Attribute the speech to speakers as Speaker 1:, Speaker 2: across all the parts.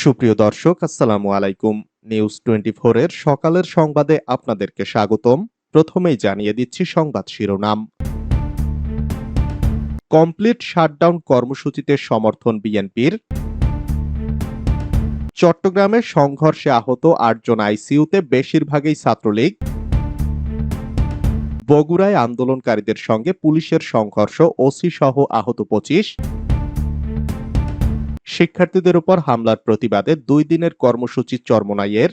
Speaker 1: সুপ্রিয় দর্শক, আসসালামু আলাইকুম। নিউজ 24 এর সকালের সংবাদে আপনাদেরকে স্বাগতম। প্রথমেই জানিয়ে দিচ্ছি সংবাদ শিরোনাম। কমপ্লিট শাটডাউন কর্মসূচিতে সমর্থন বিএনপির। চট্টগ্রামে সংঘর্ষে আহত ৮ জন আইসিইউতে, বেশিরভাগই ছাত্রলীগ। বগুড়ায় আন্দোলনকারীদের সঙ্গে পুলিশের সংঘর্ষ, ওসি সহ আহত ২৫। শিক্ষার্থীদের উপর হামলার প্রতিবাদে ২ দিনের কর্মসূচি চরমোনাইয়ের।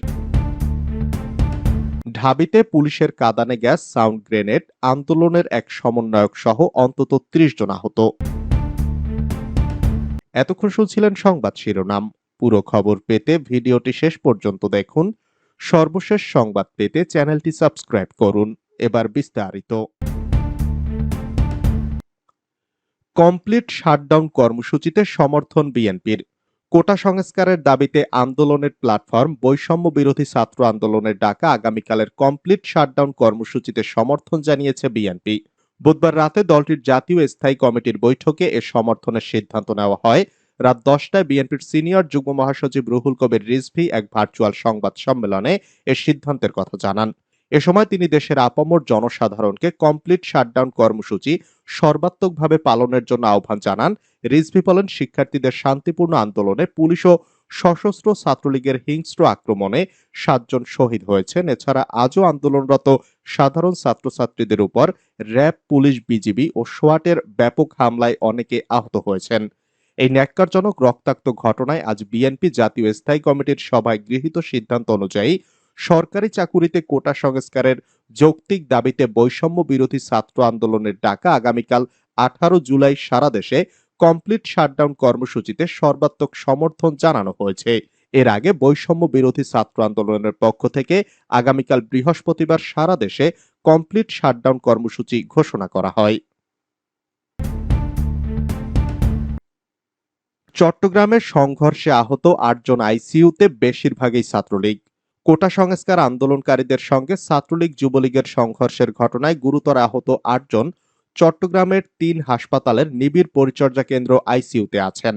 Speaker 1: ঢাবিতে পুলিশের কাঁদানে গ্যাস, সাউন্ড গ্রেনেড, আন্দোলনের এক সমন্বয়ক সহ অন্তত ৩০ জন আহত। এতক্ষণ শুনছিলেন সংবাদ শিরোনাম। পুরো খবর পেতে ভিডিওটি শেষ পর্যন্ত দেখুন। সর্বশেষ সংবাদ পেতে চ্যানেলটি সাবস্ক্রাইব করুন। এবার বিস্তারিত। কমপ্লিট শাটডাউন কর্মসূচিতে সমর্থন বিএনপির। কোটা সংস্কারের দাবিতে আন্দোলনের প্ল্যাটফর্ম বৈষম্য বিরোধী ছাত্র আন্দোলনের ডাকা আগামীকালের কমপ্লিট শাটডাউন কর্মসূচিতে সমর্থন জানিয়েছে বিএনপি। বুধবার রাতে দলটির জাতীয় স্থায়ী কমিটির বৈঠকে এ সমর্থনের সিদ্ধান্ত নেওয়া হয়। রাত 10টায় বিএনপির সিনিয়র যুগ্ম মহাসচিব রুহুল কবির রিজভী এক ভার্চুয়াল সংবাদ সম্মেলনে এ সিদ্ধান্তের কথা জানান। এ সময় তিনি দেশের আপামর জনসাধারণকে কমপ্লিট শাটডাউন কর্মসূচি সর্বাত্মকভাবে পালনের জন্য আহ্বান জানান। রিজভী বলেন, শিক্ষার্থীদের শান্তিপূর্ণ আন্দোলনে পুলিশ ও সশস্ত্র ছাত্রলীগের হিংস্র আক্রমণে ৭ জন শহীদ হয়েছেন। এছাড়া আজও আন্দোলনরত সাধারণ ছাত্রছাত্রীদের উপর র্যাব, পুলিশ, বিজিবি ও সোয়াটের ব্যাপক হামলায় অনেকে আহত হয়েছেন। এই ন্যাক্কারজনক রক্তাক্ত ঘটনায় আজ বিএনপি জাতীয় স্থায়ী কমিটির সভায় গৃহীত সিদ্ধান্ত অনুযায়ী সরকারি চাকুরিতে কোটা সংস্কারের যৌক্তিক দাবিতে বৈষম্য বিরোধী ছাত্র আন্দোলনের ডাকা আগামীকাল 18 জুলাই সারা দেশে কমপ্লিট শাটডাউন কর্মসূচিতে সর্বাত্মক সমর্থন জানানো হয়েছে। এর আগে বৈষম্য বিরোধী ছাত্র আন্দোলনের পক্ষ থেকে আগামীকাল বৃহস্পতিবার সারা দেশে কমপ্লিট শাটডাউন কর্মসূচি ঘোষণা করা হয়। চট্টগ্রামের সংঘর্ষে আহত ৮ জন আইসিইউতে, বেশিরভাগই ছাত্রলীগ। কোটা সংস্কার আন্দোলনকারীদের সঙ্গে ছাত্রলীগ যুবলীগের সংঘর্ষের ঘটনায় গুরুতর আহত ৮ জন চট্টগ্রামের ৩ হাসপাতালের নিবিড় পরিচর্যা কেন্দ্র আইসিইউতে আছেন।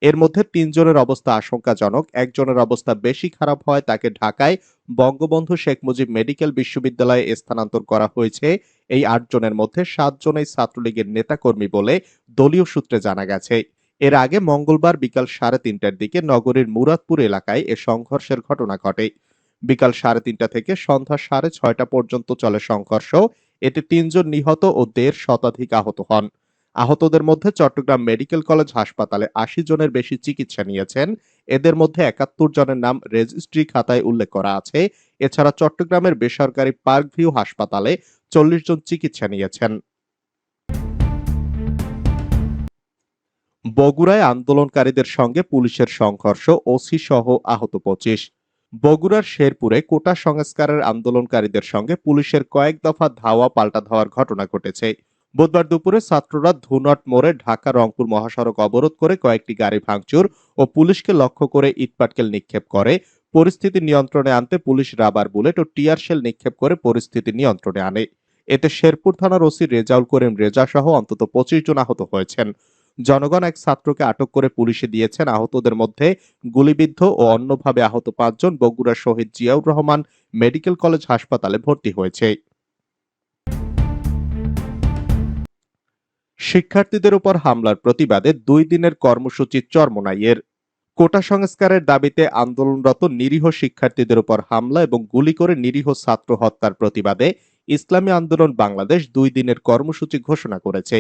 Speaker 1: এর মধ্যে ৩ জনের অবস্থা আশঙ্কাজনক। একজনের অবস্থা বেশি খারাপ হয় তাকে ঢাকায় বঙ্গবন্ধু শেখ মুজিব মেডিকেল বিশ্ববিদ্যালয়ে স্থানান্তর করা হয়েছে। এই ৮ জনের মধ্যে ৭ জনই ছাত্রলীগের নেতাকর্মী বলে দলীয় সূত্রে জানা গেছে। এর আগে মঙ্গলবার বিকাল ৩:৩০টার দিকে নগরীর মুরাদপুর এলাকায় এ সংঘর্ষের ঘটনা ঘটে। বিকাল ৩:৩০টা থেকে সন্ধ্যা ৬:৩০ পর্যন্ত চলে সংঘর্ষ। এতে ৩ জন নিহত ও ১.৫ শতাধিক আহত হন। আহতদের মধ্যে চট্টগ্রাম মেডিকেল কলেজ হাসপাতালে ৮০ জনের বেশি চিকিৎসা নিয়েছেন। এদের মধ্যে ৭১ জনের নাম রেজিস্ট্রি খাতায় উল্লেখ করা আছে। এছাড়া চট্টগ্রামের বেসরকারি পার্ক ভিউ হাসপাতালে ৪০ জন চিকিৎসা নিয়েছেন। বগুড়ায় আন্দোলনকারীদের সঙ্গে পুলিশের সংঘর্ষ, ওসি সহ আহত ২৫। বগুড়ার শেরপুরে কোটা সংস্কারের আন্দোলনকারীদের সঙ্গে পুলিশের কয়েক দফা ধাওয়া পাল্টা ধাওয়ার ঘটনা ঘটেছে। বুধবার দুপুরে ছাত্ররা ধুনট মোড়ে ঢাকা রংপুর মহাসড়ক অবরোধ করে কয়েকটি গাড়ি ভাঙচুর ও পুলিশকে লক্ষ্য করে ইটপাটকেল নিক্ষেপ করে। পরিস্থিতি নিয়ন্ত্রণে আনতে পুলিশ রাবার বুলেট ও টিয়ার শেল নিক্ষেপ করে পরিস্থিতি নিয়ন্ত্রণে আনে। এতে শেরপুর থানার ওসি রেজাউল করিম রেজা সহ অন্তত ২৫ জন আহত হয়েছেন। জনগণ এক ছাত্রকে আটক করে পুলিশে দিয়েছেন। আহতদের মধ্যে গুলিবিদ্ধ ও অন্যভাবে আহত ৫ জন বগুড়া শহীদ জিয়াউর রহমান মেডিকেল কলেজ হাসপাতালে ভর্তি হয়েছে। শিক্ষার্থীদের উপর হামলার প্রতিবাদে ২ দিনের কর্মসূচি চরমোনাইয়ের। কোটা সংস্কারের দাবিতে আন্দোলনরত নিরীহ শিক্ষার্থীদের উপর হামলা এবং গুলি করে নিরীহ ছাত্র হত্যার প্রতিবাদে ইসলামী আন্দোলন বাংলাদেশ ২ দিনের কর্মসূচি ঘোষণা করেছে।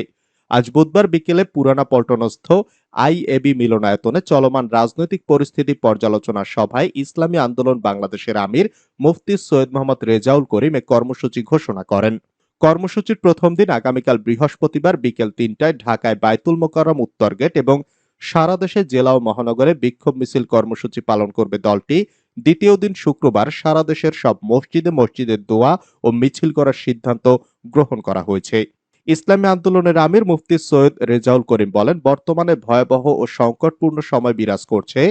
Speaker 1: আজ বুধবার বিকেলে পুরানা পল্টনস্থ আইএবি মিলনায়তনে চলমান রাজনৈতিক পরিস্থিতি পর্যালোচনা সভায় ইসলামী আন্দোলন বাংলাদেশের আমির মুফতি সৈয়দ মোহাম্মদ রেজাউল করিম এ কর্মসূচি ঘোষণা করেন। কর্মসূচির প্রথম দিন আগামীকাল বৃহস্পতিবার বিকেল ৩টায় ঢাকায় বায়তুল মোকাররম উত্তর গেট এবং সারা দেশে জেলা ও মহানগরে বিক্ষোভ মিছিল কর্মসূচি পালন করবে দলটি। দ্বিতীয় দিন শুক্রবার সারা দেশের সব মসজিদে মসজিদে দোয়া ও মিছিল করার সিদ্ধান্ত গ্রহণ করা হয়েছে। ইসলামী আন্দোলনের আমির মুফতি সৈয়দ রেজাউল করিম বলেন, বর্তমানে ভয়াবহ ও সংকটপূর্ণ সময় বিরাজ করছে।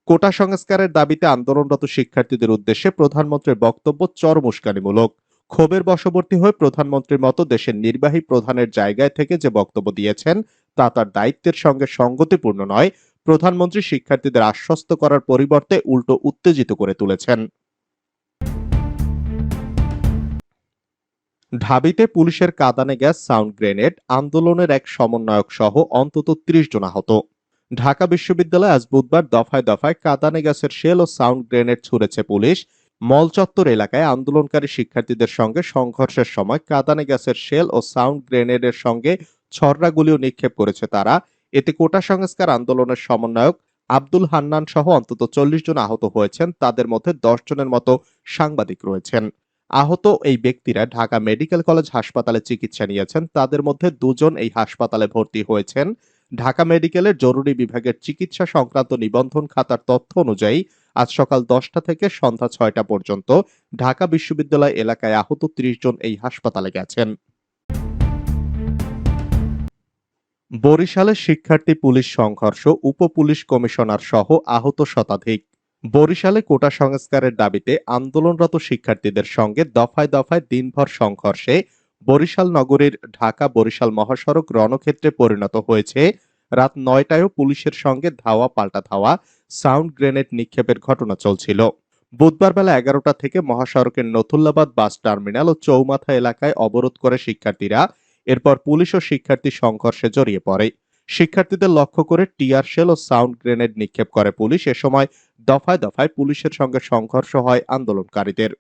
Speaker 1: কোটা সংস্কারের দাবিতে আন্দোলনরত শিক্ষার্থীদের উদ্দেশ্যে প্রধানমন্ত্রীর বক্তব্য চরম উস্কানিমূলক। ক্ষোভের বশবর্তী হয়ে প্রধানমন্ত্রীর মতো দেশের নির্বাহী প্রধানের জায়গায় থেকে যে বক্তব্য দিয়েছেন তা তার দায়িত্বের সঙ্গে সঙ্গতিপূর্ণ নয়। প্রধানমন্ত্রী শিক্ষার্থীদের আশ্বস্ত করার পরিবর্তে উল্টো উত্তেজিত করে তুলেছেন। ঢাবিতে পুলিশের কাঁদানে গ্যাস, সাউন্ড গ্রেনেড, আন্দোলনের এক সমন্বয়ক সহ অন্তত ৩০ জন আহত। ঢাকা বিশ্ববিদ্যালয়ে আজ বুধবার দফায় দফায় কাঁদানে গ্যাসের শেল ও সাউন্ড গ্রেনেড ছুড়েছে পুলিশ। মল চত্বর এলাকায় আন্দোলনকারী শিক্ষার্থীদের সঙ্গে সংঘর্ষের সময় কাঁদানে গ্যাসের শেল ও সাউন্ড গ্রেনেডের সঙ্গে ছররা গুলিও নিক্ষেপ করেছে তারা। এতে কোটা সংস্কার আন্দোলনের সমন্বয়ক আব্দুল হান্নান সহ অন্তত ৪০ জন আহত হয়েছেন। তাদের মধ্যে ১০ জনের মতো সাংবাদিক রয়েছেন। আহত এই ব্যক্তিরা ঢাকা মেডিকেল কলেজ হাসপাতালে চিকিৎসা নিয়েছেন। তাদের মধ্যে ২ জন এই হাসপাতালে ভর্তি হয়েছেন। ঢাকা মেডিকেলের জরুরি বিভাগের চিকিৎসা সংক্রান্ত নিবন্ধন খাতার তথ্য অনুযায়ী আজ সকাল ১০টা থেকে সন্ধ্যা ৬টা পর্যন্ত ঢাকা বিশ্ববিদ্যালয় এলাকায় আহত ৩০ জন এই হাসপাতালে গেছেন। বরিশালে শিক্ষার্থী পুলিশ সংঘর্ষ, উপ-পুলিশ কমিশনার সহ আহত শতাধিক। বরিশালে কোটা সংস্কারের দাবিতে আন্দোলনরত শিক্ষার্থীদের সঙ্গে দফায় দফায় দিনভর সংঘর্ষে বরিশাল নগরীর ঢাকা বরিশাল মহাসড়ক রণক্ষেত্রে পরিণত হয়েছে। রাত ৯টায়ও পুলিশের সঙ্গে ধাওয়া পাল্টা ধাওয়া, সাউন্ড গ্রেনেড নিক্ষেপের ঘটনা চলছিল। বুধবার বেলা ১১টা থেকে মহাসড়কের নথুল্লাবাদ বাস টার্মিনাল ও চৌমাথা এলাকায় অবরোধ করে শিক্ষার্থীরা। এরপর পুলিশ ও শিক্ষার্থী সংঘর্ষে জড়িয়ে পড়ে। শিক্ষার্থীদের লক্ষ্য করে টিয়ার শেল ও সাউন্ড গ্রেনেড নিক্ষেপ করে পুলিশ। এ সময় দফায় দফায় পুলিশের সঙ্গে সংঘর্ষ হয় আন্দোলনকারীদের।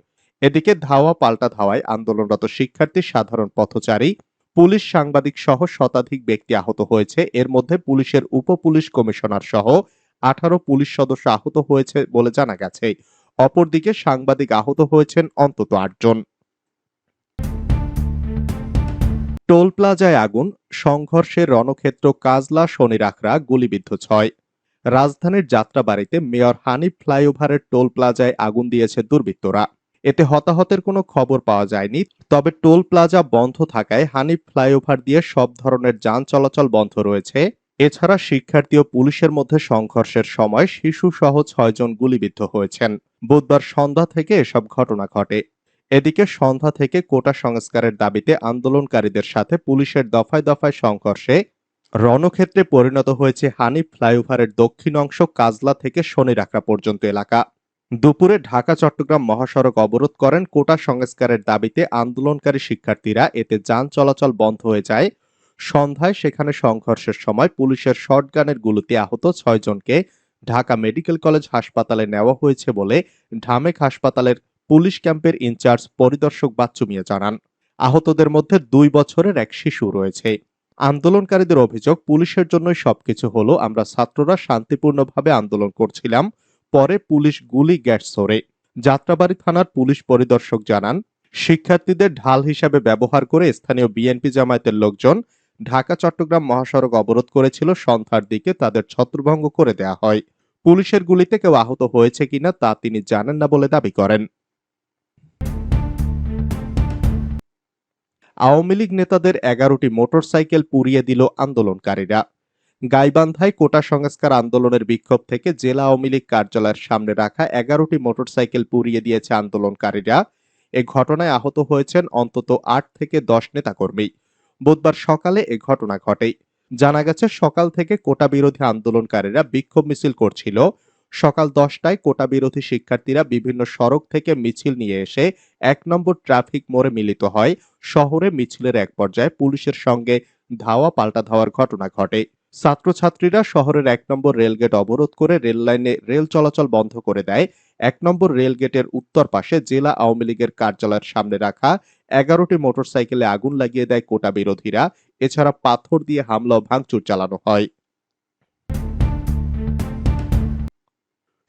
Speaker 1: এদিকে ধাওয়া পাল্টা ধাওয়ায় আন্দোলনরত শিক্ষার্থী, সাধারণ পথচারী, পুলিশ, সাংবাদিক সহ শতাধিক ব্যক্তি আহত হয়েছে। এর মধ্যে পুলিশের উপ পুলিশ কমিশনার সহ ১৮ পুলিশ সদস্য আহত হয়েছে বলে জানা গেছে। অপরদিকে সাংবাদিক আহত হয়েছেন অন্তত ৮ জন। টোল প্লাজায় আগুন, সংঘর্ষে রণক্ষেত্র কাজলা শনিরাখড়া, গুলিবিদ্ধ ৬। রাজধানীর যাত্রাবাড়ীতে মেয়র হানিফ ফ্লাইওভারের টোল প্লাজায় আগুন দিয়েছে দুর্বৃত্তরা। এতে হতাহতের কোনো খবর পাওয়া যায়নি। তবে টোল প্লাজা বন্ধ থাকায় হানিফ ফ্লাইওভার দিয়ে সব ধরনের যান চলাচল বন্ধ রয়েছে। এছাড়া শিক্ষার্থী ও পুলিশের মধ্যে সংঘর্ষের সময় শিশু সহ ৬ জন গুলিবিদ্ধ হয়েছেন। বুধবার সন্ধ্যা থেকে এসব ঘটনা ঘটে। এদিকে সন্ধ্যা থেকে কোটা সংস্কারের দাবিতে আন্দোলনকারীদের সাথে পুলিশের দফায় দফায় সংঘর্ষে রণক্ষেত্রে পরিণত হয়েছে হানিফ ফ্লাইওভারের দক্ষিণ অংশ কাজলা থেকে শনিরাখড়া পর্যন্ত এলাকা। দুপুরে ঢাকা চট্টগ্রাম মহাসড়ক অবরোধ করেন কোটা সংস্কারের দাবিতে আন্দোলনকারী শিক্ষার্থীরা। এতে যান চলাচল বন্ধ হয়ে যায়। সন্ধ্যায় সেখানে সংঘর্ষের সময় পুলিশের শটগানের গুলিতে আহত ৬ জনকে ঢাকা মেডিকেল কলেজ হাসপাতালে নেওয়া হয়েছে বলে ঢামেক হাসপাতালের পুলিশ ক্যাম্পের ইনচার্জ পরিদর্শক বাচ্চু মিয়া জানান। আহতদের মধ্যে ২ বছরের এক শিশু রয়েছে। আন্দোলনকারীদের অভিযোগ, পুলিশের জন্যই সবকিছু হলো। আমরা ছাত্ররা শান্তিপূর্ণভাবে আন্দোলন করছিলাম, পরে পুলিশ গুলি গ্যাস ছোড়ে। যাত্রাবাড়ী থানার পুলিশ পরিদর্শক জানান, শিক্ষার্থীদের ঢাল হিসাবে ব্যবহার করে স্থানীয় বিএনপি জামায়াতের লোকজন ঢাকা চট্টগ্রাম মহাসড়ক অবরোধ করেছিল। সন্ধ্যার দিকে তাদের ছত্রভঙ্গ করে দেয়া হয়। পুলিশের গুলিতে কেউ আহত হয়েছে কিনা তা তিনি জানেন না বলে দাবি করেন। আওয়ামী লীগ নেতাদের ১১টি মোটরসাইকেল পুড়িয়ে দিল আন্দোলনকারীরা। গাইবান্ধায় কোটা সংস্কার আন্দোলনের বিক্ষোভ থেকে জেলা আওয়ামী লীগ কার্যালয়ের সামনে রাখা ১১টি মোটরসাইকেল পুড়িয়ে দিয়েছে আন্দোলনকারীরা। এ ঘটনায় আহত হয়েছেন অন্তত ৮ থেকে ১০ নেতাকর্মী। বুধবার সকালে এ ঘটনা ঘটে। জানা গেছে, সকাল থেকে কোটা বিরোধী আন্দোলনকারীরা বিক্ষোভ মিছিল করছিল। সকাল ১০টায় কোটা বিরোধী শিক্ষার্থীরা বিভিন্ন সড়ক থেকে মিছিল নিয়ে এসে ১ নম্বর ট্রাফিক মোড়ে মিলিত হয়। শহরে মিছিলের এক পর্যায়ে পুলিশের সঙ্গে ধাওয়া পাল্টা ধাওয়ার ঘটনা ঘটে। ছাত্রছাত্রীরা শহরের ১ নম্বর রেলগেট অবরোধ করে রেল লাইনে রেল চলাচল বন্ধ করে দেয়। ১ নম্বর রেলগেটের উত্তর পাশে জেলা আওয়ামী লীগের কার্যালয়ের সামনে রাখা ১১টি মোটরসাইকেলে আগুন লাগিয়ে দেয় কোটা বিরোধীরা। এছাড়া পাথর দিয়ে হামলা ও ভাঙচুর চালানো হয়।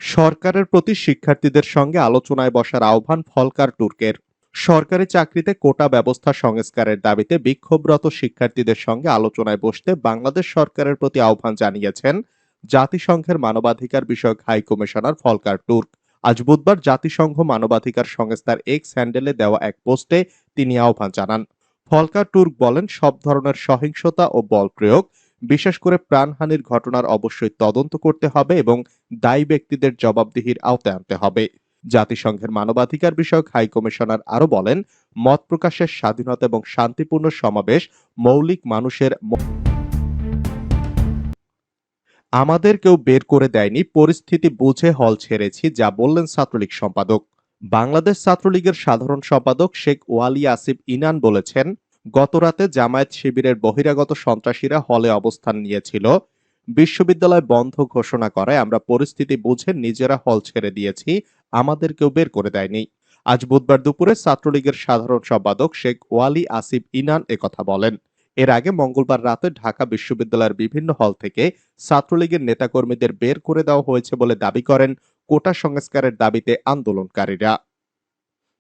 Speaker 1: সরকারের প্রতি শিক্ষার্থীদের সঙ্গে আলোচনায় বসার আহ্বান ভলকার টুর্কের। সরকারি চাকরিতে কোটা ব্যবস্থা সংস্কারের দাবিতে বিক্ষোভরত শিক্ষার্থীদের সঙ্গে আলোচনায় বসতে বাংলাদেশ সরকারের প্রতি আহ্বান জানিয়েছেন জাতিসংঘের মানবাধিকার বিষয়ক হাই কমিশনার ভলকার টুর্ক। আজ বুধবার জাতিসংঘ মানবাধিকার সংস্থার এক্স হ্যান্ডেলে দেওয়া এক পোস্টে তিনি আহ্বান জানান। ভলকার টুর্ক বলেন, সব ধরনের সহিংসতা ও বল প্রয়োগ, বিশেষ করে প্রাণহানির ঘটনার অবশ্যই তদন্ত করতে হবে এবং দায়ী ব্যক্তিদের জবাবদিহির আওতায় আনতে হবে। জাতিসংঘের মানবাধিকার বিষয়ক হাই কমিশনার আরো বলেন, মত প্রকাশের স্বাধীনতা এবং শান্তিপূর্ণ সমাবেশ মৌলিক মানুষের আমাদের কেউ বের করে দেয়নি, পরিস্থিতি বুঝে হল ছেড়েছি, যা বললেন ছাত্রলীগ সম্পাদক। বাংলাদেশ ছাত্রলীগের সাধারণ সম্পাদক শেখ ওয়ালি আসিফ ইনান বলেছেন, গতরাতে জামায়াত শিবিরের বহিরাগত সন্ত্রাসীরা হলে অবস্থান নিয়েছিল। বিশ্ববিদ্যালয় বন্ধ ঘোষণা করায় আমরা পরিস্থিতি বুঝে নিজেরা হল ছেড়ে দিয়েছি, আমাদের কেউ বের করে দেয়নি। আজ বুধবার দুপুরে ছাত্রলীগের সাধারণ সম্পাদক শেখ ওয়ালি আসিফ ইনান একথা বলেন। এর আগে মঙ্গলবার রাতে ঢাকা বিশ্ববিদ্যালয়ের বিভিন্ন হল থেকে ছাত্রলীগের নেতাকর্মীদের বের করে দেওয়া হয়েছে বলে দাবি করেন কোটা সংস্কারের দাবিতে আন্দোলনকারীরা।